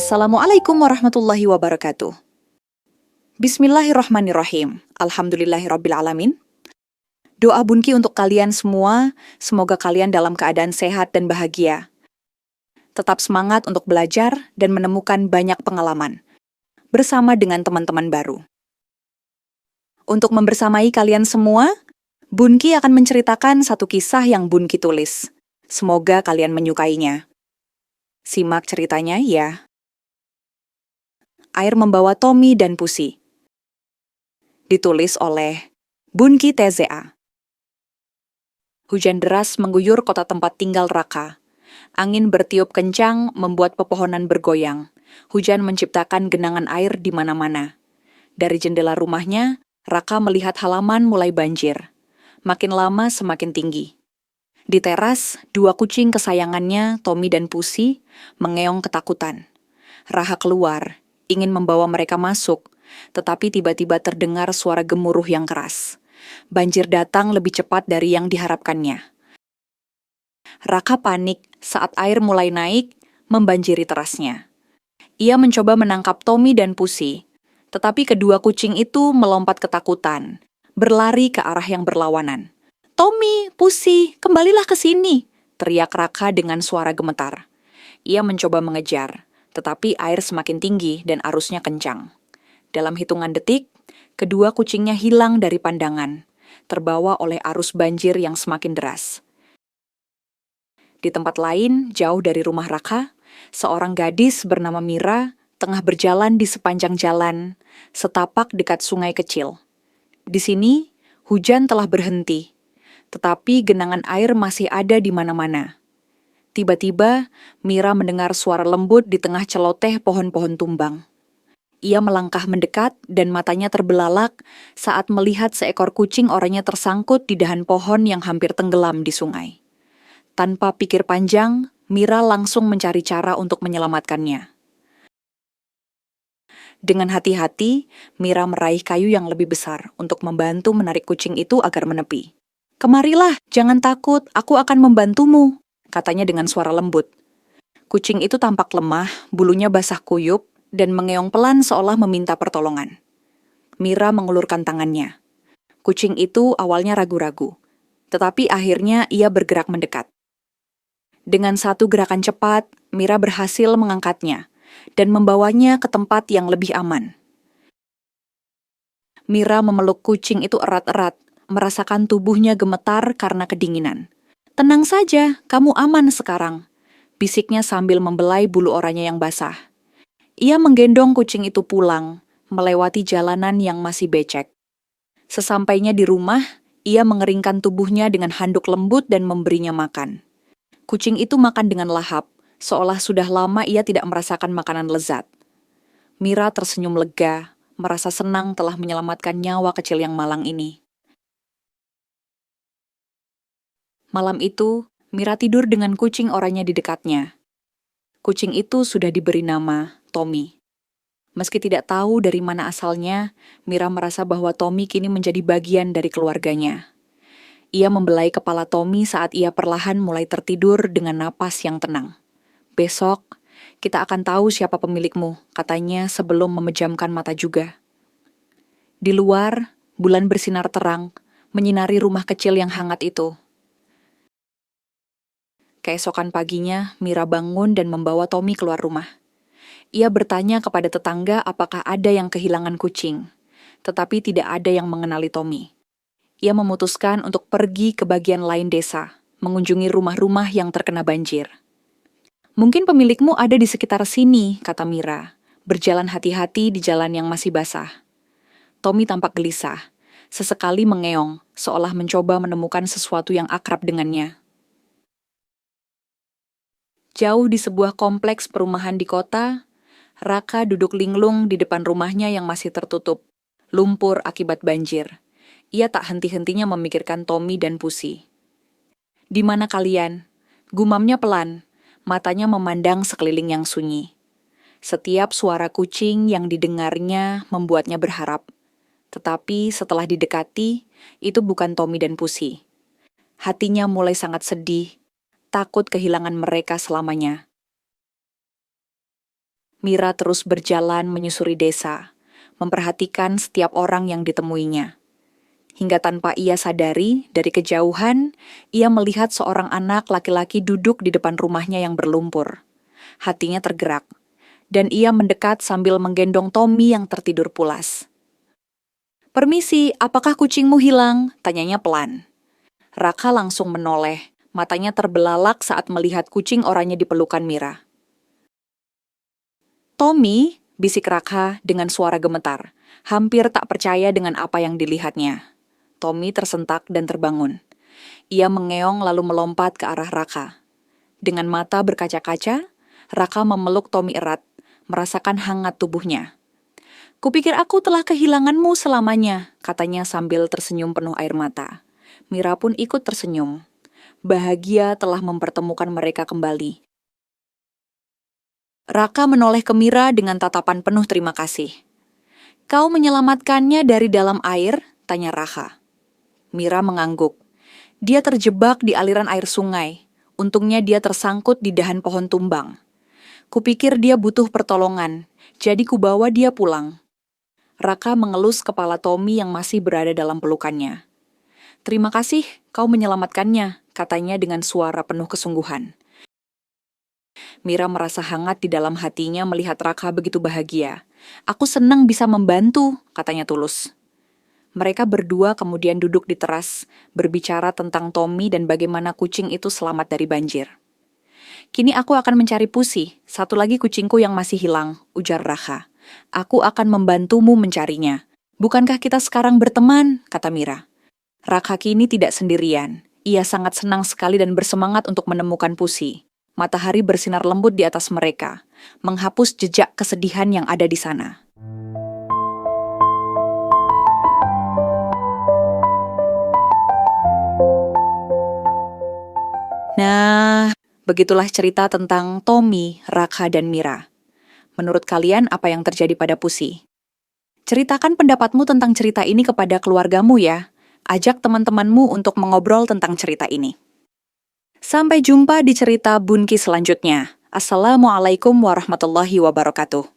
Assalamualaikum warahmatullahi wabarakatuh. Bismillahirrahmanirrahim. Alhamdulillahirrabbilalamin. Doa Bunki untuk kalian semua, semoga kalian dalam keadaan sehat dan bahagia. Tetap semangat untuk belajar dan menemukan banyak pengalaman bersama dengan teman-teman baru. Untuk membersamai kalian semua, Bunki akan menceritakan satu kisah yang Bunki tulis. Semoga kalian menyukainya. Simak ceritanya ya. Air membawa Tommy dan Pusi. Ditulis oleh Bunki TZA. Hujan deras mengguyur kota tempat tinggal Raka. Angin bertiup kencang membuat pepohonan bergoyang. Hujan menciptakan genangan air di mana-mana. Dari jendela rumahnya, Raka melihat halaman mulai banjir. Makin lama semakin tinggi. Di teras, dua kucing kesayangannya, Tommy dan Pusi, mengeong ketakutan. Raha keluar, ingin membawa mereka masuk, tetapi tiba-tiba terdengar suara gemuruh yang keras. Banjir datang lebih cepat dari yang diharapkannya. Raka panik saat air mulai naik, membanjiri terasnya. Ia mencoba menangkap Tommy dan Pusi, tetapi kedua kucing itu melompat ketakutan, berlari ke arah yang berlawanan. "Tommy, Pusi, kembalilah ke sini!" teriak Raka dengan suara gemetar. Ia mencoba mengejar, tetapi air semakin tinggi dan arusnya kencang. Dalam hitungan detik, kedua kucingnya hilang dari pandangan, terbawa oleh arus banjir yang semakin deras. Di tempat lain, jauh dari rumah Raka, seorang gadis bernama Mira tengah berjalan di sepanjang jalan, setapak dekat sungai kecil. Di sini, hujan telah berhenti, tetapi genangan air masih ada di mana-mana. Tiba-tiba, Mira mendengar suara lembut di tengah celoteh pohon-pohon tumbang. Ia melangkah mendekat dan matanya terbelalak saat melihat seekor kucing oranye tersangkut di dahan pohon yang hampir tenggelam di sungai. Tanpa pikir panjang, Mira langsung mencari cara untuk menyelamatkannya. Dengan hati-hati, Mira meraih kayu yang lebih besar untuk membantu menarik kucing itu agar menepi. "Kemarilah, jangan takut, aku akan membantumu," katanya dengan suara lembut. Kucing itu tampak lemah, bulunya basah kuyup, dan mengeong pelan seolah meminta pertolongan. Mira mengulurkan tangannya. Kucing itu awalnya ragu-ragu, tetapi akhirnya ia bergerak mendekat. Dengan satu gerakan cepat, Mira berhasil mengangkatnya dan membawanya ke tempat yang lebih aman. Mira memeluk kucing itu erat-erat, merasakan tubuhnya gemetar karena kedinginan. "Tenang saja, kamu aman sekarang," bisiknya sambil membelai bulu oranye yang basah. Ia menggendong kucing itu pulang, melewati jalanan yang masih becek. Sesampainya di rumah, ia mengeringkan tubuhnya dengan handuk lembut dan memberinya makan. Kucing itu makan dengan lahap, seolah sudah lama ia tidak merasakan makanan lezat. Mira tersenyum lega, merasa senang telah menyelamatkan nyawa kecil yang malang ini. Malam itu, Mira tidur dengan kucing oranye di dekatnya. Kucing itu sudah diberi nama Tommy. Meski tidak tahu dari mana asalnya, Mira merasa bahwa Tommy kini menjadi bagian dari keluarganya. Ia membelai kepala Tommy saat ia perlahan mulai tertidur dengan napas yang tenang. "Besok, kita akan tahu siapa pemilikmu," katanya sebelum memejamkan mata juga. Di luar, bulan bersinar terang, menyinari rumah kecil yang hangat itu. Keesokan paginya, Mira bangun dan membawa Tommy keluar rumah. Ia bertanya kepada tetangga apakah ada yang kehilangan kucing, tetapi tidak ada yang mengenali Tommy. Ia memutuskan untuk pergi ke bagian lain desa, mengunjungi rumah-rumah yang terkena banjir. "Mungkin pemilikmu ada di sekitar sini," kata Mira, berjalan hati-hati di jalan yang masih basah. Tommy tampak gelisah, sesekali mengeong, seolah mencoba menemukan sesuatu yang akrab dengannya. Jauh di sebuah kompleks perumahan di kota, Raka duduk linglung di depan rumahnya yang masih tertutup, lumpur akibat banjir. Ia tak henti-hentinya memikirkan Tommy dan Pusi. "Di mana kalian?" Gumamnya pelan, matanya memandang sekeliling yang sunyi. Setiap suara kucing yang didengarnya membuatnya berharap. Tetapi setelah didekati, itu bukan Tommy dan Pusi. Hatinya mulai sangat sedih, takut kehilangan mereka selamanya. Mira terus berjalan menyusuri desa, memperhatikan setiap orang yang ditemuinya. Hingga tanpa ia sadari, dari kejauhan, ia melihat seorang anak laki-laki duduk di depan rumahnya yang berlumpur. Hatinya tergerak, dan ia mendekat sambil menggendong Tommy yang tertidur pulas. "Permisi, apakah kucingmu hilang?" tanyanya pelan. Raka langsung menoleh, matanya terbelalak saat melihat kucing oranye di pelukan Mira. "Tommy," bisik Raka dengan suara gemetar, hampir tak percaya dengan apa yang dilihatnya. Tommy tersentak dan terbangun. Ia mengeong lalu melompat ke arah Raka. Dengan mata berkaca-kaca, Raka memeluk Tommy erat, merasakan hangat tubuhnya. "Kupikir aku telah kehilanganmu selamanya," katanya sambil tersenyum penuh air mata. Mira pun ikut tersenyum. Bahagia telah mempertemukan mereka kembali. Raka menoleh ke Mira dengan tatapan penuh terima kasih. "Kau menyelamatkannya dari dalam air?" tanya Raka. Mira mengangguk. Dia terjebak di aliran air sungai. Untungnya dia tersangkut di dahan pohon tumbang. "Kupikir dia butuh pertolongan, jadi kubawa dia pulang." Raka mengelus kepala Tommy yang masih berada dalam pelukannya. "Terima kasih, kau menyelamatkannya," katanya dengan suara penuh kesungguhan. Mira merasa hangat di dalam hatinya melihat Raka begitu bahagia. "Aku senang bisa membantu," katanya tulus. Mereka berdua kemudian duduk di teras, berbicara tentang Tommy dan bagaimana kucing itu selamat dari banjir. "Kini aku akan mencari Pusi, satu lagi kucingku yang masih hilang," ujar Raka. "Aku akan membantumu mencarinya. Bukankah kita sekarang berteman?" kata Mira. Raka kini tidak sendirian. Ia sangat senang sekali dan bersemangat untuk menemukan Pusi. Matahari bersinar lembut di atas mereka, menghapus jejak kesedihan yang ada di sana. Nah, begitulah cerita tentang Tommy, Raka, dan Mira. Menurut kalian apa yang terjadi pada Pusi? Ceritakan pendapatmu tentang cerita ini kepada keluargamu ya. Ajak teman-temanmu untuk mengobrol tentang cerita ini. Sampai jumpa di cerita Bunki selanjutnya. Assalamualaikum warahmatullahi wabarakatuh.